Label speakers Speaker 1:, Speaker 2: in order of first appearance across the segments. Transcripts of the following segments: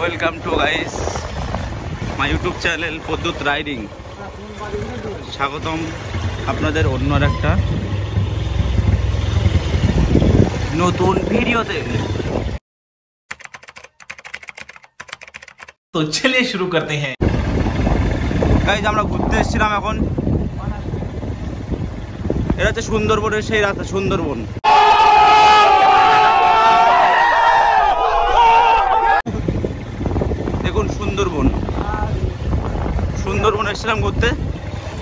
Speaker 1: Welcome to guys my YouTube channel Pradyut riding. স্বাগতম আপনাদের অন্য একটা নতুন ভিডিওতে।
Speaker 2: তো চলিए শুরু করতে हैं।
Speaker 1: গাইস আমরা ঘুরতে এসেছিলাম এখন। এটা হচ্ছে সুন্দরবনের সেই রাস্তা, সুন্দরবন। দেখুন সুন্দরবন, সুন্দরবন এসেছিলাম ঘুরতে।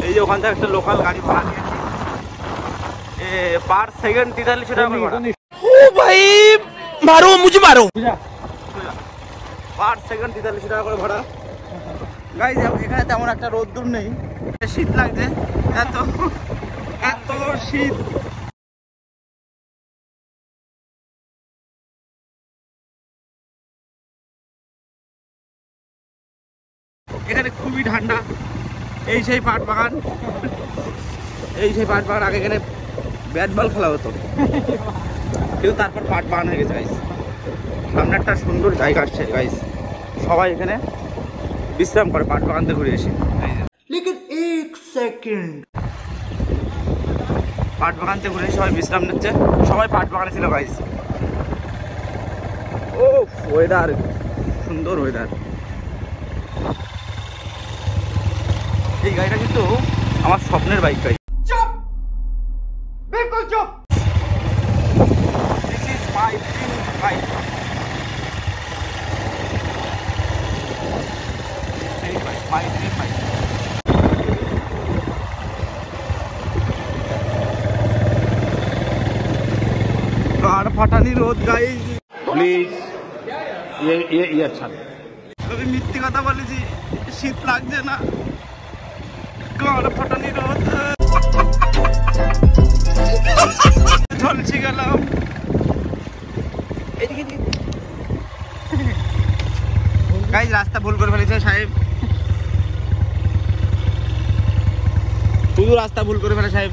Speaker 1: এই যে ওখান থেকে একটা লোকাল গাড়ি ভাড়া নিয়েছি, পার সেকেন্ড 43 টাকা করে ভাড়া।
Speaker 2: ओ भाई मारो मुझे मारो।
Speaker 1: পার সেকেন্ড 43 টাকা করে ভাড়া। গাইস এখানে তেমন একটা রোদ্দুর নেই, শীত লাগছে, এত এত শীত। এখানে খুবই ঠান্ডা। এই সেই পাট বাগান, এই সেই পাট বাগান। আগে এখানে ব্যাট বল খেলা হতো, কিন্তু তারপর পাট বাগান হয়ে গেছে গাইস। সামনে একটা সুন্দর জায়গা আসছে গাইস, সবাই এখানে বিশ্রাম করে পাট বাগান থেকে ঘুরে এসে।
Speaker 2: लेकिन एक सेकंड,
Speaker 1: পাট বাগান থেকে ঘুরে সবাই বিশ্রাম নিচ্ছে। সবাই পাট বাগানে ছিল গাইস। ও ওয়েদার, সুন্দর ওয়েদার। এই গাড়িটা কিন্তু আমার স্বপ্নের বাইক গাড়ি।
Speaker 2: चुप बिल्कुल चुप।
Speaker 1: This is my dream bike. My dream bike. कार फाटानी रोद गाइस
Speaker 2: प्लीज ये अच्छा है।
Speaker 1: আমি মিথ্যে কথা বলেছি, শীত লাগছে না। कार ফাটানি রোদ, ঝলসে গেলাম। গাইস রাস্তা ভুল করে ফেলেছে সাহেব, শুধু রাস্তা ভুল করে ফেলে সাহেব।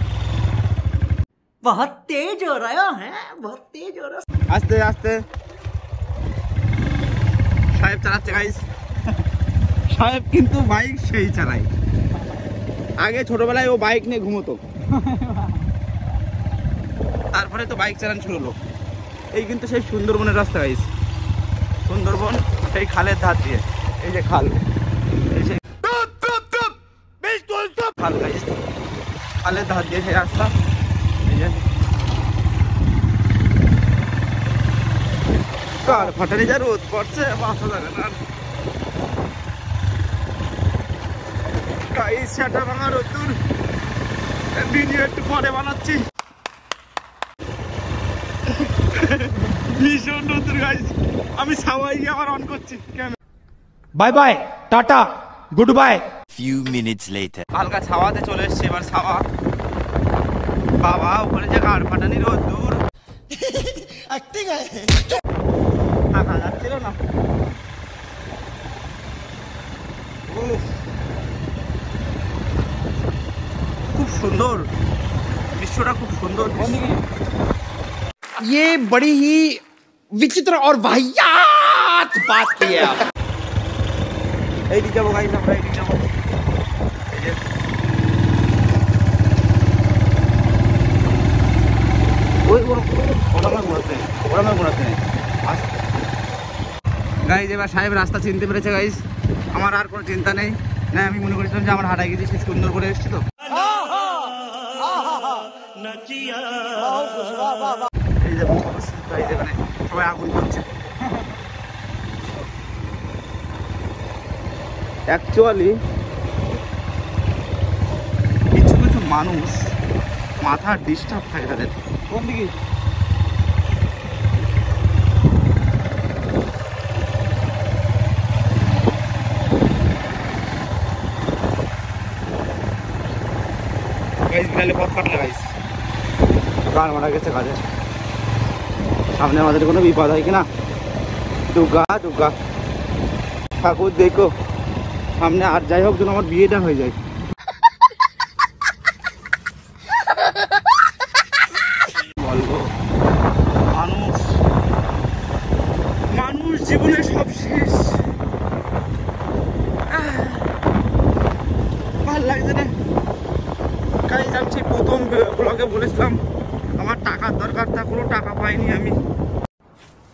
Speaker 2: बहुत तेज हो रहा है, बहुत तेज हो रहा है।
Speaker 1: আস্তে আস্তে সাহেব চালাচ্ছে গাইস। সাহেব কিন্তু বাইক সেই চালায়। আগে ছোটবেলায় ও বাইক নিয়ে ঘুমোতো, তারপরে তো বাইক চালানো শুরু হলো। এই কিন্তু সেই সুন্দরবনের রাস্তা গাইস। সুন্দরবন সেই খালের ধার দিয়ে, এই যে খাল, এই যে খাল গাইস, খালের ধার দিয়ে সেই রাস্তা। এই যে কার ফাটানি যা রোদ পড়ছে, বাসা যাবে না গাইস। সেটা ভাঙা রোদ্দুর, ভিডিও একটু পরে বানাচ্ছি। ভীষণ রোদ্দুর গাইস। আমি সাওয়াই আবার অন করছি camera.
Speaker 2: Bye bye tata good bye.
Speaker 3: Few minutes later.
Speaker 1: হালকা ছাওয়াতে চলে এসছে এবার ছাওয়া। বাবা ওখানে যে কার ফাটানি রোদ্দুর, থাকা যাচ্ছিল না। উফ, খুব সুন্দর দৃশ্যটা, খুব সুন্দর দৃশ্য।
Speaker 2: ये बड़ी ही विचित्र और वाहियात बात की है आप।
Speaker 1: এইদিকে যাবো গাইস, আমরা এইদিকে যাবো। এই যে গাইজ এবার সাহেব রাস্তা চিনতে পেরেছে গাইজ। আমার আর কোনো চিন্তা নেই। না আমি মনে করেছিলাম যে আমার হাঁটাই গেছি, সে সুন্দর করে এসছি তো। এই যে গাইজ এখানে সবাই আগুন করছে। অ্যাকচুয়ালি কিছু কিছু মানুষ মাথার ডিস্টার্ব থাকে তাদের। কোন দিকে গাইস, বিড়ালে পথ কাটলে গাইস, গান মারা গেছে কাজে। সামনে আমাদের কোনো বিপদ হয় কিনা। দুর্গা দুর্গা ঠাকুর দেখো সামনে। আর যাই হোক যেন আমার বিয়েটা হয়ে যায়। বলবো মানুষ, মানুষ জীবনে সব শেষ।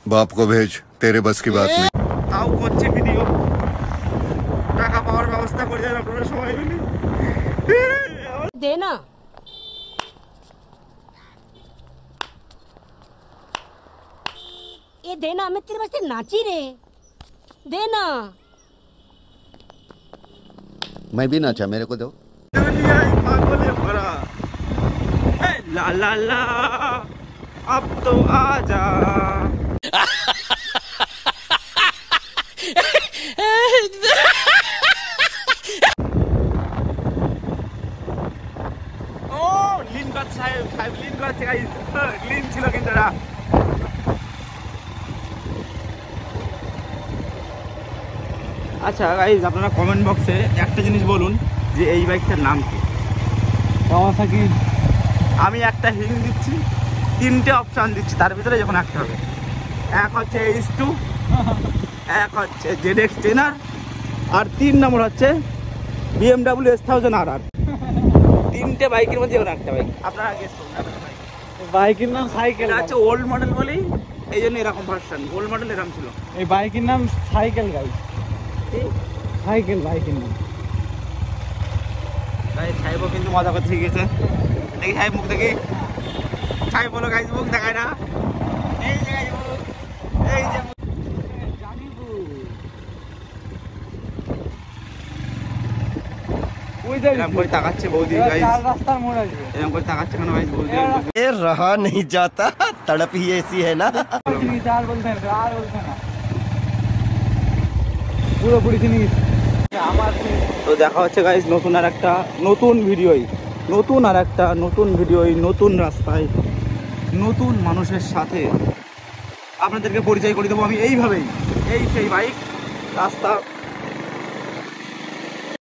Speaker 4: बाप को भेज, तेरे बस की बात नहीं।
Speaker 1: তাও করছে ভিডিও, টাকা পাওয়ার ব্যবস্থা করে দেন আপনারা সবাই মিলে।
Speaker 5: दे ना ये देना, मैं तेरे वास्ते नाची रे, देना।
Speaker 2: मैं भी नाचा, मेरे को दो।
Speaker 1: दुनिया पागल भरा, ए ला ला ला, अब तो आजा। ও লিনগত সাহেব লিনগত গাইস, লিন ছিল কিন্তু এরা। আচ্ছা গাইজ, আপনারা কমেন্ট বক্সে একটা জিনিস বলুন যে এই বাইকটার নাম কি। কাওয়াসাকি। আমি একটা হিং দিচ্ছি, 3টে অপশান দিচ্ছি, তার ভিতরে যখন একটা হবে। এক হচ্ছে H2, এক হচ্ছে ZX টেনার, আর 3 নম্বর হচ্ছে BMW S1000 RR। 3টে বাইকের মধ্যে যখন একটা বাইক, আপনারা গেস করুন।
Speaker 6: বাইকের নাম সাইকেল।
Speaker 1: এটা হচ্ছে ওল্ড মডেল বলি, এই জন্য এরকম ভার্সন। ওল্ড মডেল এরকম ছিল।
Speaker 6: এই বাইকের নাম সাইকেল গাইস, সাইকেল বাইকের নাম।
Speaker 1: গাইস সাহেবও কিন্তু মজা করতে গেছে। দেখি সাহেব মুখ দেখি, সাহেব বলো গাইস, মুখ দেখায় না। এই যে গাইস মুখ, এই যে মুখ।
Speaker 6: ওই যে
Speaker 1: এরকম করে তাকাচ্ছে বৌদি গাইস,
Speaker 6: চার রাস্তার মোড় আসবে।
Speaker 1: এরকম করে তাকাচ্ছে কেন গাইস বৌদি?
Speaker 2: ये रहा नहीं जाता, तड़प ही ऐसी है ना।
Speaker 6: চার বলতে না, আর বলতে না, পুরোপুরি চিনি গেছি। আমার
Speaker 1: তো দেখা হচ্ছে গাইস নতুন আর একটা নতুন ভিডিওই, নতুন আর একটা নতুন ভিডিওই, নতুন রাস্তায়, নতুন মানুষের সাথে আপনাদেরকে পরিচয় করে দেবো আমি এইভাবেই। এই সেই বাইক, রাস্তা